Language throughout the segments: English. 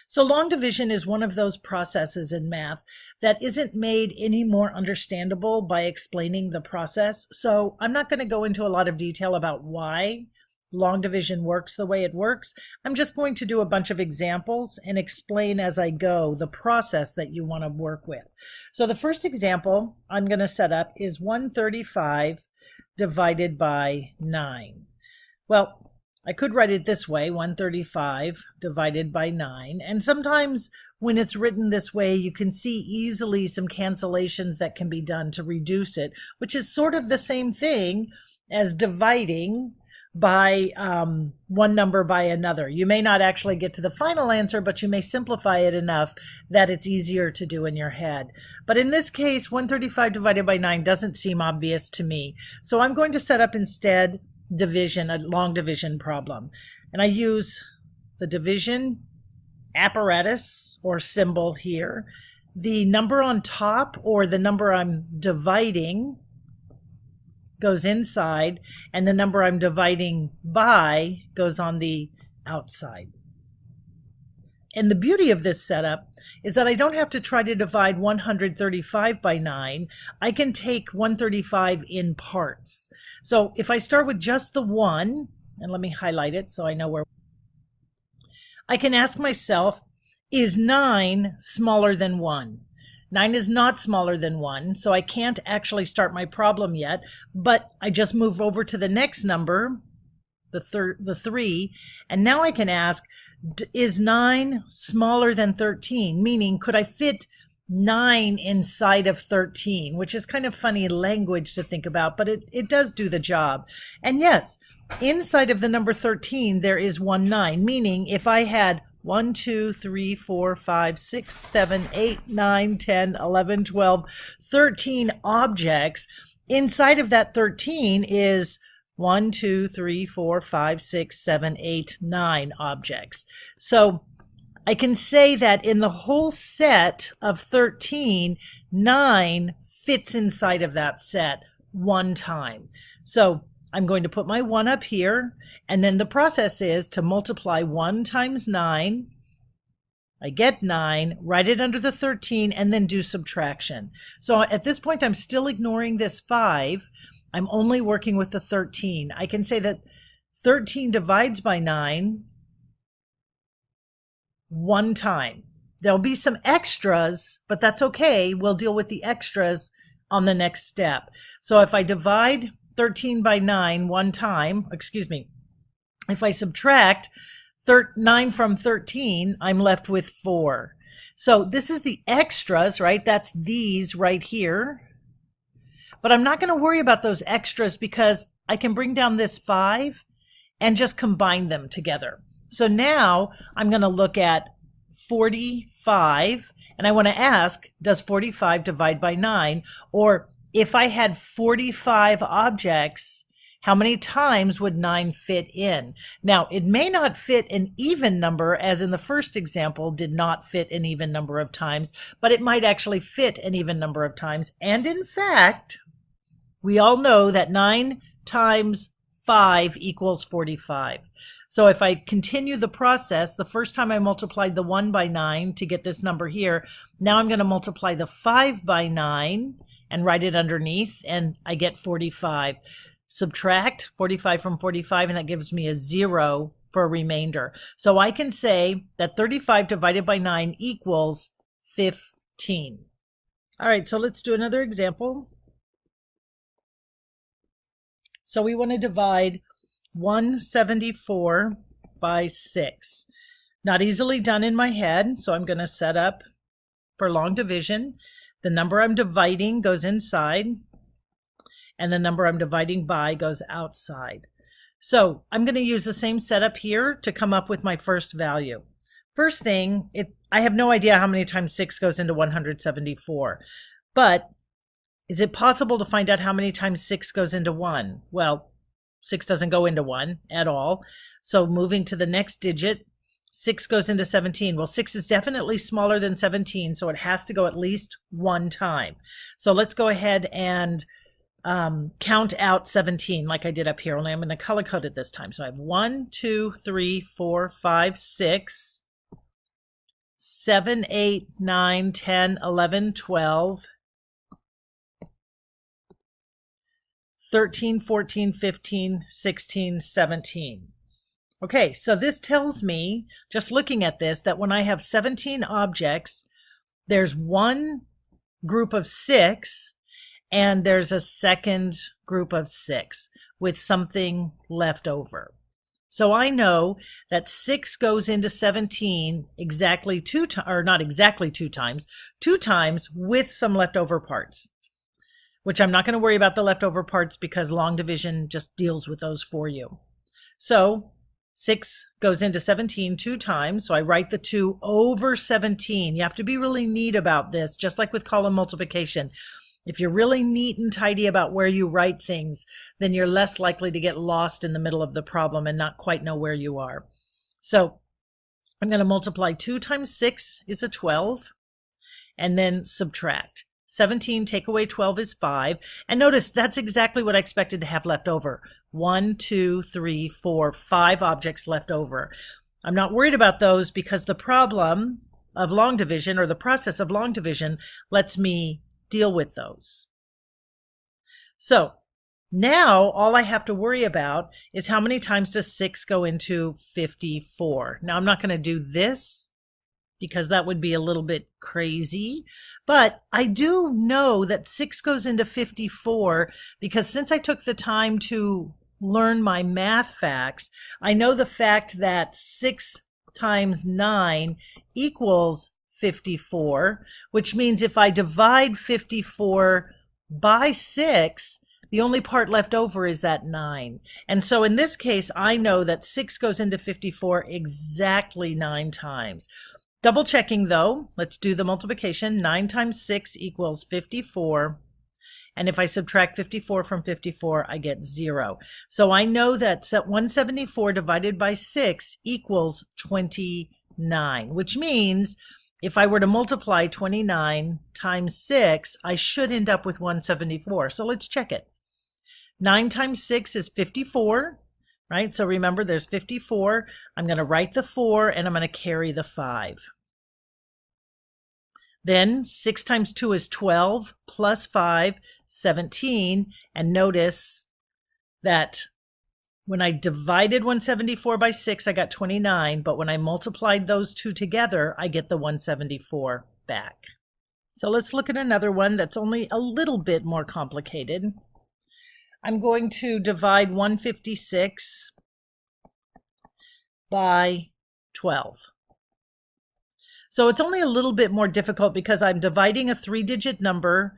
So long division is one of those processes in math that isn't made any more understandable by explaining the process. So I'm not going to go into a lot of detail about why long division works the way it works. I'm just going to do a bunch of examples and explain as I go the process that you want to work with. So the first example I'm going to set up is 135 divided by 9. Well, I could write it this way, 135 divided by 9. And sometimes when it's written this way, you can see easily some cancellations that can be done to reduce it, which is sort of the same thing as dividing by one number by another. You may not actually get to the final answer, but you may simplify it enough that it's easier to do in your head. But in this case, 135 divided by 9 doesn't seem obvious to me. So I'm going to set up instead division, a long division problem. And I use the division apparatus or symbol here. The number on top, or the number I'm dividing, goes inside, and the number I'm dividing by goes on the outside. And the beauty of this setup is that I don't have to try to divide 135 by 9. I can take 135 in parts. So if I start with just the 1, and let me highlight it so I know where, I can ask myself, is 9 smaller than 1? 9 is not smaller than 1, so I can't actually start my problem yet, but I just move over to the next number, the 3, and now I can ask, is 9 smaller than 13? Meaning, could I fit 9 inside of 13? Which is kind of funny language to think about, but it does do the job. And yes, inside of the number 13, there is 1 9, meaning if I had 1, 2, 3, 4, 5, 6, 7, 8, 9, 10, 11, 12, 13 objects, inside of that 13 is 1, 2, 3, 4, 5, 6, 7, 8, 9 objects. So I can say that in the whole set of 13, 9 fits inside of that set one time. So I'm going to put my 1 up here, and then the process is to multiply 1 times 9. I get 9, write it under the 13, and then do subtraction. So at this point, I'm still ignoring this 5. I'm only working with the 13. I can say that 13 divides by 9 one time. There'll be some extras, but that's okay. We'll deal with the extras on the next step. So if I divide 13 by 9 one time, if I subtract 9 from 13, I'm left with 4. So this is the extras, right? That's these right here. But I'm not going to worry about those extras because I can bring down this 5 and just combine them together. So now I'm going to look at 45, and I want to ask, does 45 divide by 9? Or if I had 45 objects, how many times would 9 fit in? Now, it may not fit an even number, as in the first example did not fit an even number of times, but it might actually fit an even number of times. And in fact, we all know that 9 times 5 equals 45. So if I continue the process, the first time I multiplied the 1 by 9 to get this number here, now I'm going to multiply the 5 by 9 and write it underneath, and I get 45. Subtract 45 from 45, and that gives me a 0 for a remainder. So I can say that 35 divided by 9 equals 15. All right, so let's do another example. So we want to divide 174 by 6. Not easily done in my head, so I'm going to set up for long division. The number I'm dividing goes inside, and the number I'm dividing by goes outside. So I'm going to use the same setup here to come up with my first value. First thing, I have no idea how many times 6 goes into 174, but is it possible to find out how many times 6 goes into 1? Well, 6 doesn't go into 1 at all. So moving to the next digit, 6 goes into 17. Well, 6 is definitely smaller than 17, so it has to go at least one time. So let's go ahead and count out 17 like I did up here, only I'm going to color code it this time. So I have 1, 2, 3, 4, 5, 6. 7, 8, 9, 10, 11, 12, 13, 14, 15, 16, 17. Okay, so this tells me, just looking at this, that when I have 17 objects, there's one group of 6 and there's a second group of 6 with something left over. So I know that 6 goes into 17 exactly 2 times, or not exactly 2 times, 2 times with some leftover parts, which I'm not going to worry about the leftover parts because long division just deals with those for you. So 6 goes into 17 2 times, so I write the 2 over 17. You have to be really neat about this, just like with column multiplication. If you're really neat and tidy about where you write things, then you're less likely to get lost in the middle of the problem and not quite know where you are. So I'm going to multiply 2 times 6 is a 12, and then subtract. 17 take away 12 is 5. And notice that's exactly what I expected to have left over. 1, 2, 3, 4, 5 objects left over. I'm not worried about those because the problem of long division, or the process of long division, lets me deal with those. So now all I have to worry about is how many times does 6 go into 54. Now I'm not going to do this because that would be a little bit crazy, but I do know that 6 goes into 54 because since I took the time to learn my math facts, I know the fact that 6 times 9 equals 54, which means if I divide 54 by 6, the only part left over is that 9. And so in this case, I know that 6 goes into 54 exactly 9 times. Double checking though, let's do the multiplication. 9 times 6 equals 54. And if I subtract 54 from 54, I get 0. So I know that 174 divided by 6 equals 29, which means if I were to multiply 29 times 6, I should end up with 174. So let's check it. 9 times 6 is 54, right? So remember, there's 54. I'm going to write the 4, and I'm going to carry the 5. Then 6 times 2 is 12, plus 5, 17. And notice that when I divided 174 by 6, I got 29, but when I multiplied those two together, I get the 174 back. So let's look at another one that's only a little bit more complicated. I'm going to divide 156 by 12. So it's only a little bit more difficult because I'm dividing a 3-digit number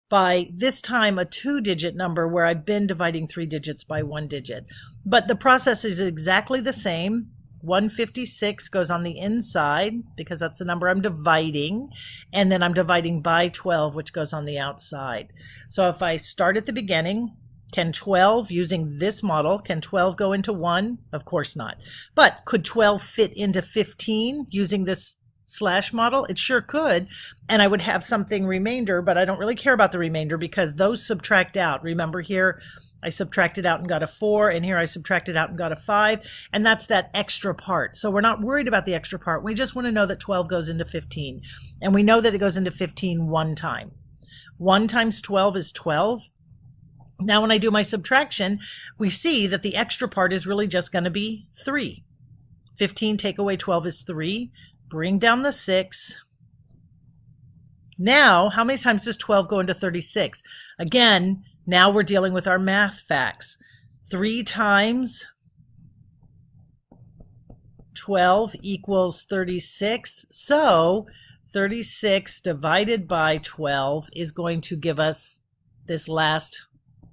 by, this time, a 2-digit number where I've been dividing 3 digits by 1 digit. But the process is exactly the same. 156 goes on the inside because that's the number I'm dividing, and then I'm dividing by 12, which goes on the outside. So if I start at the beginning, can 12, using this model, can 12 go into 1? Of course not. But could 12 fit into 15 using this slash model? It sure could, and I would have something remainder, but I don't really care about the remainder because those subtract out. Remember, here I subtracted out and got a 4, and here I subtracted out and got a 5, and that's that extra part. So we're not worried about the extra part. We just want to know that 12 goes into 15, and we know that it goes into 15 one time. 1 times 12 is 12. Now when I do my subtraction, we see that the extra part is really just going to be 3. 15 take away 12 is 3. Bring down the 6. Now, how many times does 12 go into 36? Again, now we're dealing with our math facts. 3 times 12 equals 36. So 36 divided by 12 is going to give us this last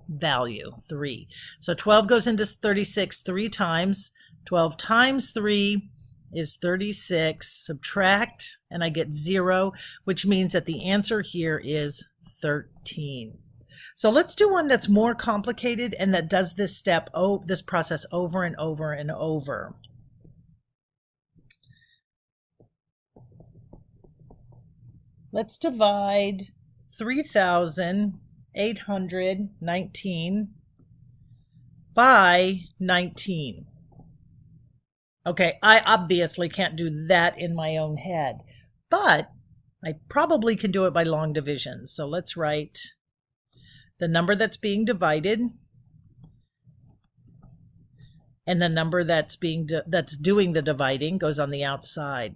value, 3. So 12 goes into 36 3 times. 12 times 3 is 36, subtract, and I get 0, which means that the answer here is 13. So let's do one that's more complicated and that does this this process over and over and over. Let's divide 3,819 by 19. Okay, I obviously can't do that in my own head. but I probably can do it by long division. So let's write the number that's being divided and the number that's doing the dividing goes on the outside.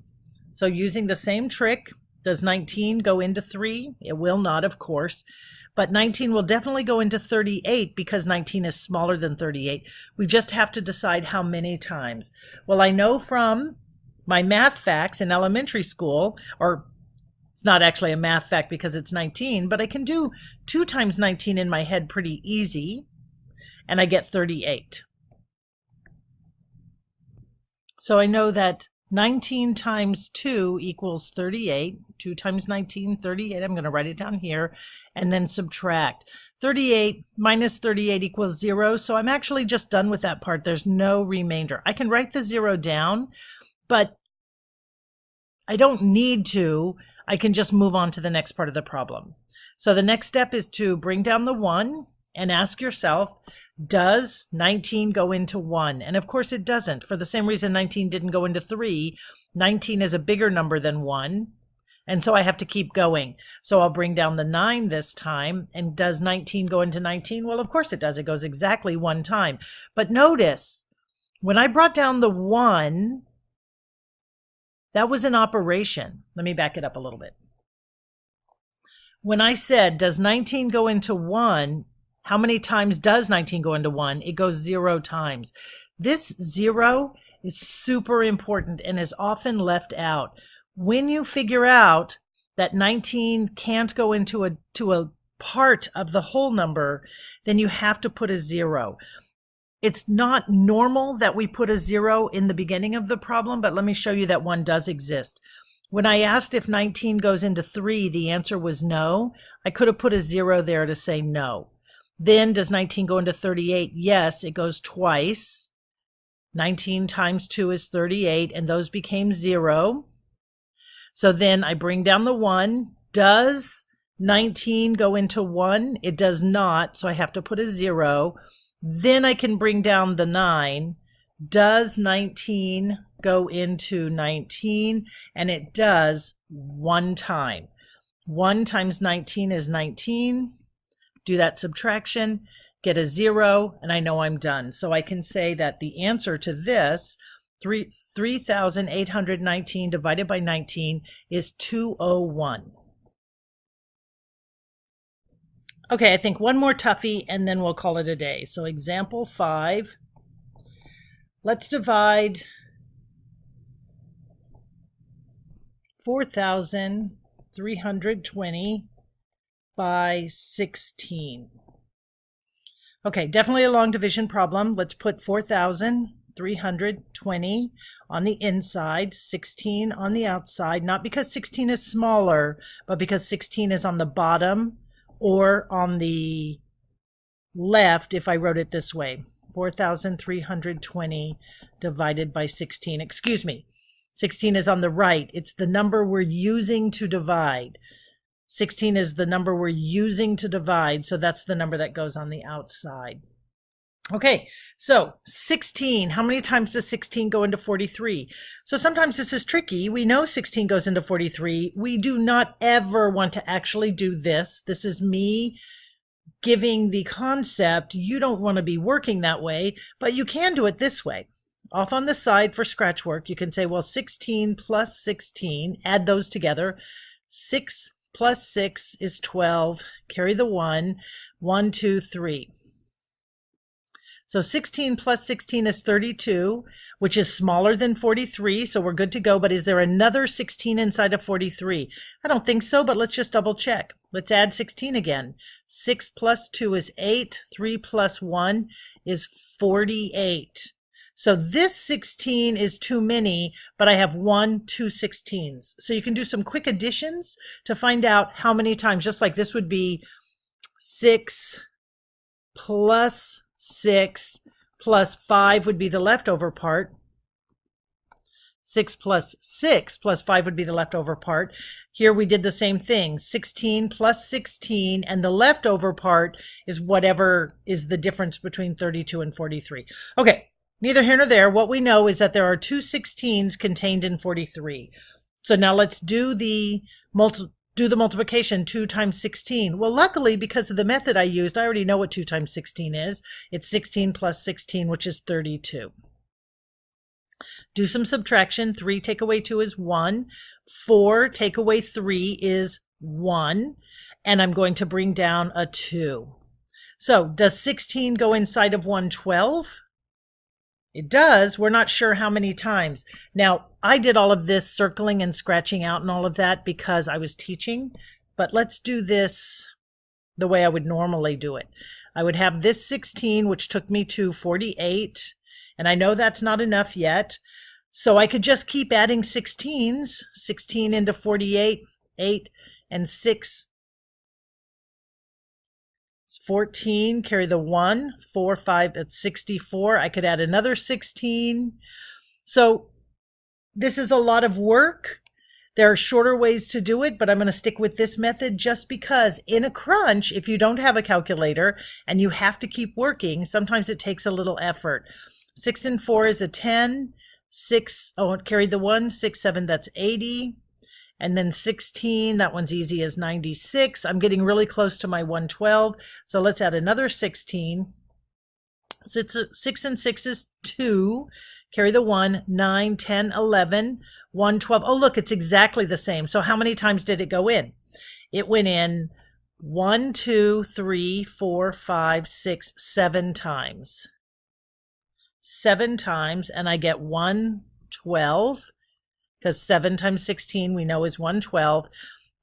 So using the same trick, does 19 go into 3? It will not, of course, but 19 will definitely go into 38 because 19 is smaller than 38. We just have to decide how many times. Well, I know from my math facts in elementary school, or it's not actually a math fact because it's 19, but I can do 2 times 19 in my head pretty easy, and I get 38. So I know that 19 times 2 equals 38. 2 times 19, 38. I'm going to write it down here and then subtract. 38 minus 38 equals 0. So I'm actually just done with that part. There's no remainder. I can write the 0 down, but I don't need to. I can just move on to the next part of the problem. So the next step is to bring down the 1 and ask yourself, does 19 go into 1? And of course it doesn't. For the same reason 19 didn't go into 3. 19 is a bigger number than 1. And so I have to keep going. So I'll bring down the 9 this time. And does 19 go into 19? Well, of course it does. It goes exactly 1 time. But notice, when I brought down the 1, that was an operation. Let me back it up a little bit. When I said, does 19 go into 1? How many times does 19 go into 1? It goes 0 times. This 0 is super important and is often left out. When you figure out that 19 can't go into a part of the whole number, then you have to put a 0. It's not normal that we put a 0 in the beginning of the problem, but let me show you that one does exist. When I asked if 19 goes into 3, the answer was no. I could have put a 0 there to say no. Then does 19 go into 38? Yes, it goes twice. 19 times 2 is 38, and those became 0. So then I bring down the 1. Does 19 go into 1? It does not, so I have to put a 0. Then I can bring down the 9. Does 19 go into 19? And it does 1 time. 1 times 19 is 19. Do that subtraction, get a 0, and I know I'm done. So I can say that the answer to this, 3,819 divided by 19, is 201. Okay, I think one more toughie, and then we'll call it a day. So example 5. Let's divide 4,320 by 16. Okay, definitely a long division problem. Let's put 4,320 on the inside, 16 on the outside, not because 16 is smaller, but because 16 is on the bottom or on the left if I wrote it this way. 4,320 divided by 16. Excuse me, 16 is on the right. It's the number we're using to divide. 16 is the number we're using to divide, so that's the number that goes on the outside. Okay, so 16, how many times does 16 go into 43? So sometimes this is tricky. We know 16 goes into 43. We do not ever want to actually do this. This is me giving the concept. You don't want to be working that way, but you can do it this way. Off on the side for scratch work, you can say, well, 16 plus 16, add those together. 6 plus 6 is 12. Carry the 1. 1, 2, 3. So 16 plus 16 is 32, which is smaller than 43, so we're good to go. But is there another 16 inside of 43? I don't think so, but let's just double check. Let's add 16 again. 6 plus 2 is 8. 3 plus 1 is 48. So this 16 is too many, but I have 1, 2 16s. So you can do some quick additions to find out how many times, just like this would be 6 plus 6 plus 5 would be the leftover part. 6 plus 6 plus 5 would be the leftover part. Here we did the same thing, 16 plus 16, and the leftover part is whatever is the difference between 32 and 43. Okay. Neither here nor there. What we know is that there are 2 16s contained in 43. So now let's do the multiplication. 2 times 16. Well, luckily, because of the method I used, I already know what 2 times 16 is. It's 16 plus 16, which is 32. Do some subtraction. 3 take away 2 is 1. 4 take away 3 is 1. And I'm going to bring down a 2. So does 16 go inside of 112? It does. We're not sure how many times. Now, I did all of this circling and scratching out and all of that because I was teaching, but let's do this the way I would normally do it. I would have this 16, which took me to 48, and I know that's not enough yet, so I could just keep adding 16s. 16 into 48, 8 and 6, 14, carry the 1, 4, 5, that's 64. I could add another 16. So this is a lot of work. There are shorter ways to do it, but I'm going to stick with this method just because in a crunch, if you don't have a calculator and you have to keep working, sometimes it takes a little effort. 6 and 4 is a 10. 6, oh, carry the 1, 6, 7, that's 80. And then 16, that one's easy as 96. I'm getting really close to my 112. So let's add another 16. 6 and 6 is 2. Carry the 1, 9, 10, 11, 112. Oh, look, it's exactly the same. So how many times did it go in? It went in 1, 2, 3, 4, 5, 6, 7 times. 7 times, and I get 112. Because 7 times 16 we know is 112.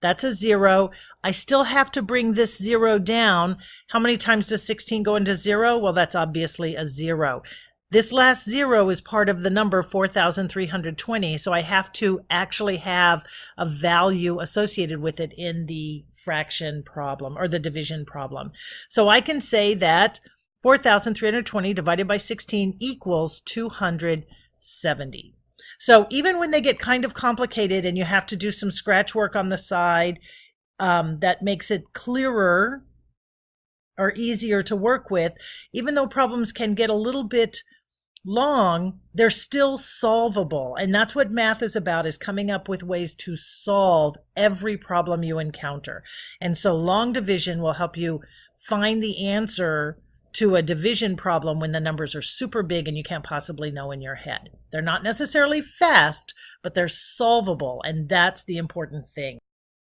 That's a 0. I still have to bring this 0 down. How many times does 16 go into 0? Well, that's obviously a 0. This last 0 is part of the number 4,320, so I have to actually have a value associated with it in the fraction problem or the division problem. So I can say that 4,320 divided by 16 equals 270. So even when they get kind of complicated and you have to do some scratch work on the side, that makes it clearer or easier to work with, even though problems can get a little bit long, they're still solvable. And that's what math is about, is coming up with ways to solve every problem you encounter. And so long division will help you find the answer to a division problem when the numbers are super big and you can't possibly know in your head. They're not necessarily fast, but they're solvable, and that's the important thing.